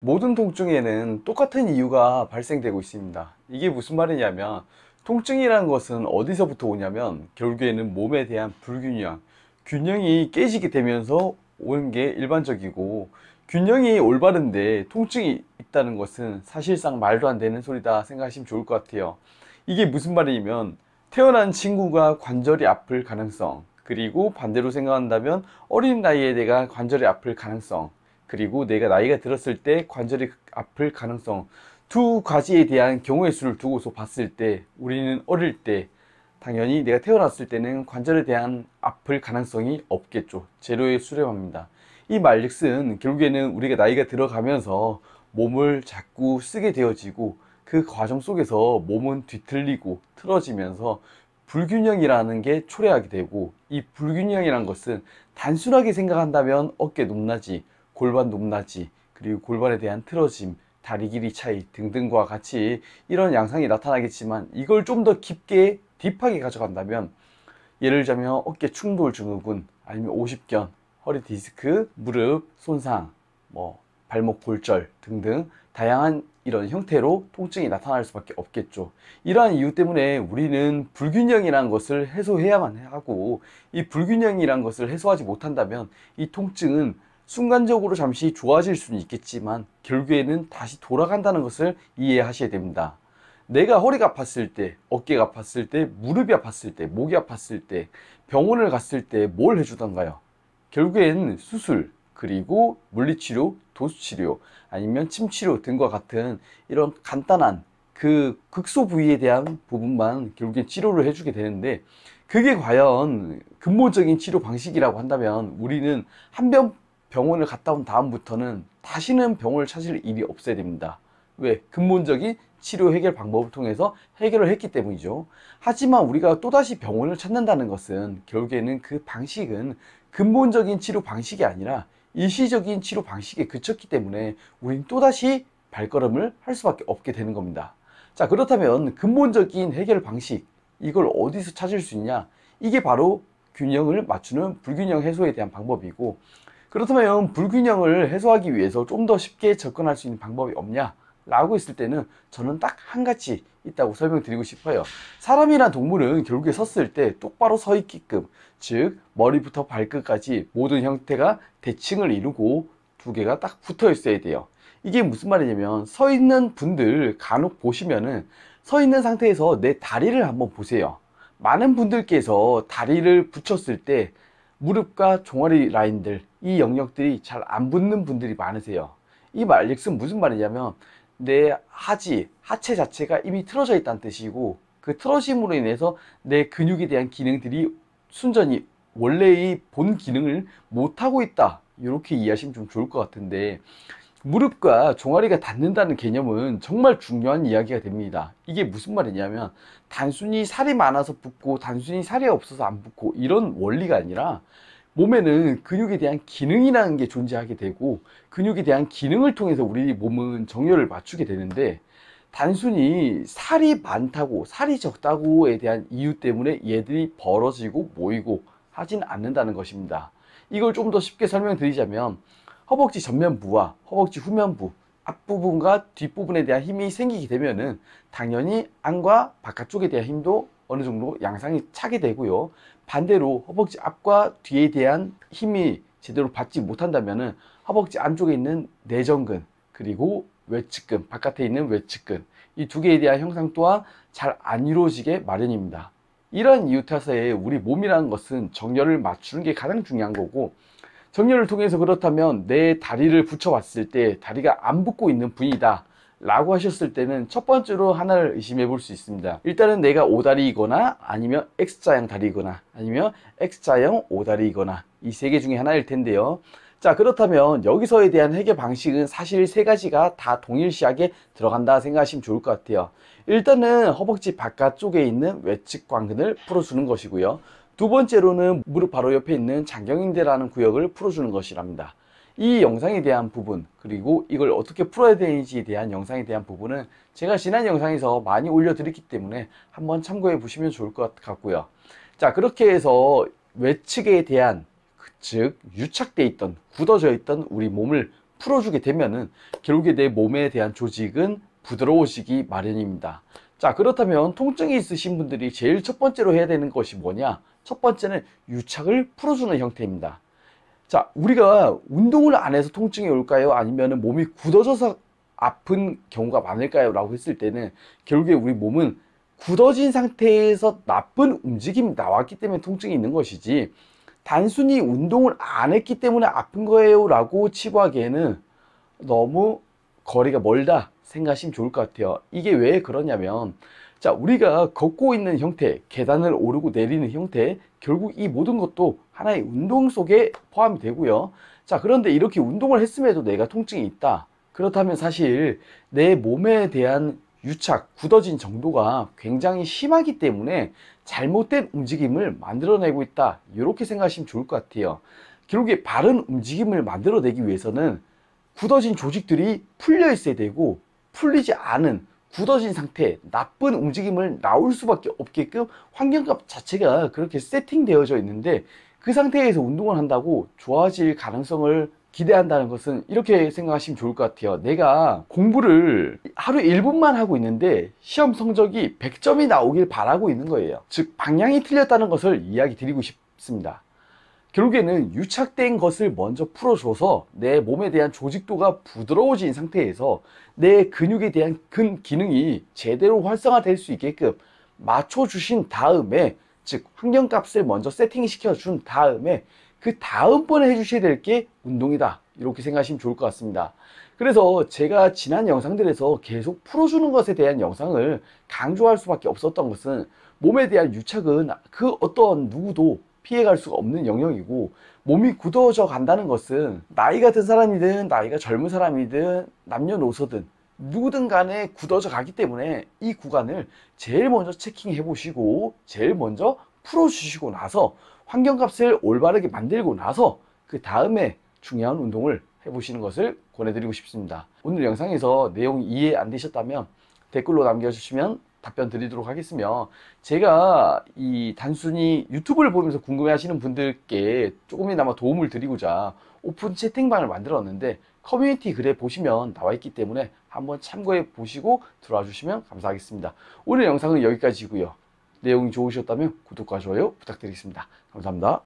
모든 통증에는 똑같은 이유가 발생되고 있습니다. 이게 무슨 말이냐면, 통증이라는 것은 어디서부터 오냐면 결국에는 몸에 대한 불균형, 균형이 깨지게 되면서 오는 게 일반적이고, 균형이 올바른데 통증이 있다는 것은 사실상 말도 안 되는 소리다 생각하시면 좋을 것 같아요. 이게 무슨 말이냐면, 태어난 친구가 관절이 아플 가능성, 그리고 반대로 생각한다면 어린 나이에 내가 관절이 아플 가능성, 그리고 내가 나이가 들었을 때 관절이 아플 가능성, 두 가지에 대한 경우의 수를 두고서 봤을 때 우리는 어릴 때 당연히 내가 태어났을 때는 관절에 대한 아플 가능성이 없겠죠. 제로에 수렴합니다. 이 말즉슨 결국에는 우리가 나이가 들어가면서 몸을 자꾸 쓰게 되어지고, 그 과정 속에서 몸은 뒤틀리고 틀어지면서 불균형이라는 게 초래하게 되고, 이 불균형이라는 것은 단순하게 생각한다면 어깨 높낮이, 골반 높낮이, 그리고 골반에 대한 틀어짐, 다리 길이 차이 등등과 같이 이런 양상이 나타나겠지만, 이걸 좀 더 깊게 딥하게 가져간다면, 예를 들자면 어깨 충돌 증후군, 아니면 오십견, 허리 디스크, 무릎 손상, 발목 골절 등등 다양한 이런 형태로 통증이 나타날 수밖에 없겠죠. 이러한 이유 때문에 우리는 불균형이라는 것을 해소해야만 하고, 이 불균형이라는 것을 해소하지 못한다면 이 통증은 순간적으로 잠시 좋아질 수는 있겠지만 결국에는 다시 돌아간다는 것을 이해하셔야 됩니다. 내가 허리가 아팠을 때, 어깨가 아팠을 때, 무릎이 아팠을 때, 목이 아팠을 때, 병원을 갔을 때 뭘 해주던가요? 결국엔 수술, 그리고 물리치료, 도수치료, 아니면 침치료 등과 같은 이런 간단한 그 극소 부위에 대한 부분만 결국엔 치료를 해주게 되는데, 그게 과연 근본적인 치료 방식이라고 한다면 우리는 한 번 병원을 갔다 온 다음부터는 다시는 병원을 찾을 일이 없어야 됩니다. 왜? 근본적인 치료 해결 방법을 통해서 해결을 했기 때문이죠. 하지만 우리가 또다시 병원을 찾는다는 것은 결국에는 그 방식은 근본적인 치료 방식이 아니라 일시적인 치료 방식에 그쳤기 때문에 우린 또다시 발걸음을 할 수밖에 없게 되는 겁니다. 자, 그렇다면 근본적인 해결 방식, 이걸 어디서 찾을 수 있냐? 이게 바로 균형을 맞추는 불균형 해소에 대한 방법이고, 그렇다면 불균형을 해소하기 위해서 좀 더 쉽게 접근할 수 있는 방법이 없냐? 라고 했을 때는 저는 딱 한 가지 있다고 설명드리고 싶어요. 사람이란 동물은 결국에 섰을 때 똑바로 서 있게끔, 즉 머리부터 발끝까지 모든 형태가 대칭을 이루고 두 개가 딱 붙어 있어야 돼요. 이게 무슨 말이냐면, 서 있는 분들 간혹 보시면은 서 있는 상태에서 내 다리를 한번 보세요. 많은 분들께서 다리를 붙였을 때 무릎과 종아리 라인들, 이 영역들이 잘 안 붙는 분들이 많으세요. 이 말즉슨 무슨 말이냐면, 내 하체 자체가 이미 틀어져 있다는 뜻이고, 그 틀어짐으로 인해서 내 근육에 대한 기능들이 순전히 원래의 본 기능을 못하고 있다, 이렇게 이해하시면 좀 좋을 것 같은데, 무릎과 종아리가 닿는다는 개념은 정말 중요한 이야기가 됩니다. 이게 무슨 말이냐면, 단순히 살이 많아서 붓고 단순히 살이 없어서 안 붓고 이런 원리가 아니라, 몸에는 근육에 대한 기능이라는 게 존재하게 되고, 근육에 대한 기능을 통해서 우리 몸은 정렬을 맞추게 되는데, 단순히 살이 많다고 살이 적다고에 대한 이유 때문에 얘들이 벌어지고 모이고 하진 않는다는 것입니다. 이걸 좀 더 쉽게 설명드리자면, 허벅지 전면부와 허벅지 후면부, 앞부분과 뒷부분에 대한 힘이 생기게 되면은 당연히 안과 바깥쪽에 대한 힘도 어느 정도 양상이 차게 되고요. 반대로 허벅지 앞과 뒤에 대한 힘이 제대로 받지 못한다면은 허벅지 안쪽에 있는 내전근, 그리고 외측근, 바깥에 있는 외측근, 이 두 개에 대한 형상 또한 잘 안 이루어지게 마련입니다. 이런 이유 탓에 우리 몸이라는 것은 정렬을 맞추는 게 가장 중요한 거고, 정렬을 통해서 그렇다면 내 다리를 붙여봤을 때 다리가 안 붙고 있는 분이다 라고 하셨을 때는 첫 번째로 하나를 의심해 볼 수 있습니다. 일단은 내가 오다리이거나 아니면 X자형 다리이거나 아니면 X자형 오다리이거나 이 세 개 중에 하나일 텐데요. 자, 그렇다면 여기서에 대한 해결 방식은 사실 세 가지가 다 동일시하게 들어간다 생각하시면 좋을 것 같아요. 일단은 허벅지 바깥쪽에 있는 외측 관근을 풀어주는 것이고요. 두 번째로는 무릎 바로 옆에 있는 장경인대라는 구역을 풀어주는 것이랍니다. 이 영상에 대한 부분, 그리고 이걸 어떻게 풀어야 되는지에 대한 영상에 대한 부분은 제가 지난 영상에서 많이 올려드렸기 때문에 한번 참고해 보시면 좋을 것 같고요. 자, 그렇게 해서 외측에 대한, 즉 유착되어 있던, 굳어져 있던 우리 몸을 풀어주게 되면은 결국에 내 몸에 대한 조직은 부드러워지기 마련입니다. 자, 그렇다면 통증이 있으신 분들이 제일 첫 번째로 해야 되는 것이 뭐냐? 첫 번째는 유착을 풀어주는 형태입니다. 자, 우리가 운동을 안 해서 통증이 올까요? 아니면 몸이 굳어져서 아픈 경우가 많을까요? 라고 했을 때는 결국에 우리 몸은 굳어진 상태에서 나쁜 움직임이 나왔기 때문에 통증이 있는 것이지, 단순히 운동을 안 했기 때문에 아픈 거예요 라고 치부하기에는 너무 거리가 멀다 생각하시면 좋을 것 같아요. 이게 왜 그러냐면, 자, 우리가 걷고 있는 형태, 계단을 오르고 내리는 형태, 결국 이 모든 것도 하나의 운동 속에 포함이 되고요. 자, 그런데 이렇게 운동을 했음에도 내가 통증이 있다. 그렇다면 사실 내 몸에 대한 유착, 굳어진 정도가 굉장히 심하기 때문에 잘못된 움직임을 만들어내고 있다. 이렇게 생각하시면 좋을 것 같아요. 결국에 바른 움직임을 만들어내기 위해서는 굳어진 조직들이 풀려 있어야 되고, 풀리지 않은 굳어진 상태, 나쁜 움직임을 나올 수밖에 없게끔 환경값 자체가 그렇게 세팅되어져 있는데, 그 상태에서 운동을 한다고 좋아질 가능성을 기대한다는 것은 이렇게 생각하시면 좋을 것 같아요. 내가 공부를 하루에 1분만 하고 있는데 시험 성적이 100점이 나오길 바라고 있는 거예요. 즉, 방향이 틀렸다는 것을 이야기 드리고 싶습니다. 결국에는 유착된 것을 먼저 풀어줘서 내 몸에 대한 조직도가 부드러워진 상태에서 내 근육에 대한 근 기능이 제대로 활성화될 수 있게끔 맞춰주신 다음에, 즉 환경값을 먼저 세팅시켜 준 다음에 그 다음번에 해주셔야 될 게 운동이다, 이렇게 생각하시면 좋을 것 같습니다. 그래서 제가 지난 영상들에서 계속 풀어주는 것에 대한 영상을 강조할 수밖에 없었던 것은, 몸에 대한 유착은 그 어떤 누구도 피해갈 수가 없는 영역이고, 몸이 굳어져 간다는 것은 나이가 든 사람이든 나이가 젊은 사람이든 남녀노소든 누구든 간에 굳어져 가기 때문에 이 구간을 제일 먼저 체킹해 보시고 제일 먼저 풀어주시고 나서 환경값을 올바르게 만들고 나서 그 다음에 중요한 운동을 해보시는 것을 권해드리고 싶습니다. 오늘 영상에서 내용이 이해 안 되셨다면 댓글로 남겨주시면 답변 드리도록 하겠으며, 제가 이 단순히 유튜브를 보면서 궁금해 하시는 분들께 조금이나마 도움을 드리고자 오픈 채팅방을 만들었는데, 커뮤니티 글에 보시면 나와 있기 때문에 한번 참고해 보시고 들어와 주시면 감사하겠습니다. 오늘 영상은 여기까지고요. 내용이 좋으셨다면 구독과 좋아요 부탁드리겠습니다. 감사합니다.